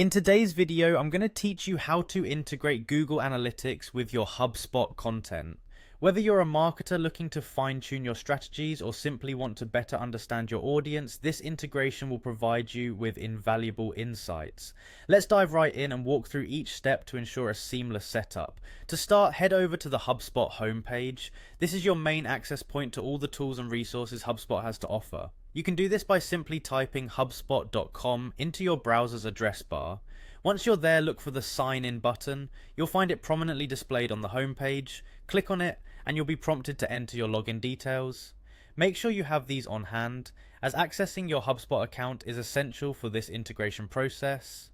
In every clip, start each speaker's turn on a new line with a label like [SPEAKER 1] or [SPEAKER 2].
[SPEAKER 1] In today's video, I'm going to teach you how to integrate Google Analytics with your HubSpot content. Whether you're a marketer looking to fine-tune your strategies or simply want to better understand your audience, this integration will provide you with invaluable insights. Let's dive right in and walk through each step to ensure a seamless setup. To start, head over to the HubSpot homepage. This is your main access point to all the tools and resources HubSpot has to offer. You can do this by simply typing hubspot.com into your browser's address bar. Once you're there, look for the Sign In button. You'll find it prominently displayed on the homepage. Click on it and you'll be prompted to enter your login details. Make sure you have these on hand, as accessing your HubSpot account is essential for this integration process.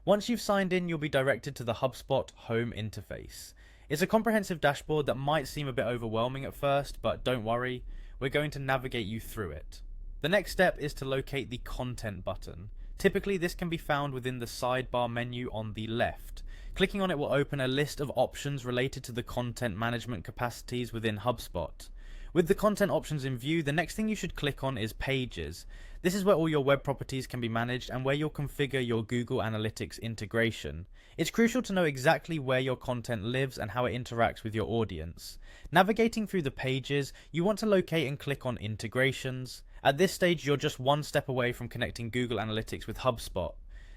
[SPEAKER 1] Once you've signed in, you'll be directed to the HubSpot home interface. It's a comprehensive dashboard that might seem a bit overwhelming at first, but don't worry, we're going to navigate you through it. The next step is to locate the Content button. Typically, this can be found within the sidebar menu on the left. Clicking on it will open a list of options related to the content management capacities within HubSpot. With the content options in view, the next thing you should click on is Pages. This is where all your web properties can be managed and where you'll configure your Google Analytics integration. It's crucial to know exactly where your content lives and how it interacts with your audience. Navigating through the pages, you want to locate and click on Integrations. At this stage, you're just one step away from connecting Google Analytics with HubSpot.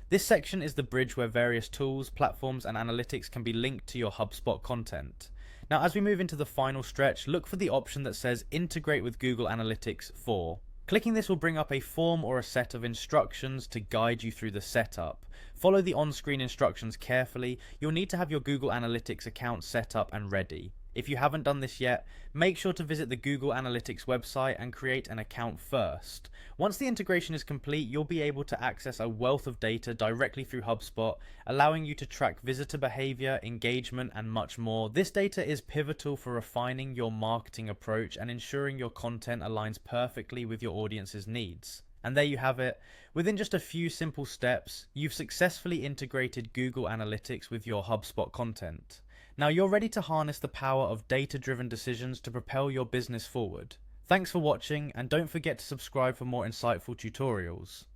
[SPEAKER 1] This section is the bridge where various tools, platforms, and analytics can be linked to your HubSpot content. Now, as we move into the final stretch, look for the option that says Integrate with Google Analytics 4. Clicking this will bring up a form or a set of instructions to guide you through the setup. Follow the on-screen instructions carefully. You'll need to have your Google Analytics account set up and ready. If you haven't done this yet, make sure to visit the Google Analytics website and create an account first. Once the integration is complete, you'll be able to access a wealth of data directly through HubSpot, allowing you to track visitor behavior, engagement, and much more. This data is pivotal for refining your marketing approach and ensuring your content aligns perfectly with your audience's needs. And there you have it. Within just a few simple steps, you've successfully integrated Google Analytics with your HubSpot content. Now you're ready to harness the power of data-driven decisions to propel your business forward. Thanks for watching, and don't forget to subscribe for more insightful tutorials.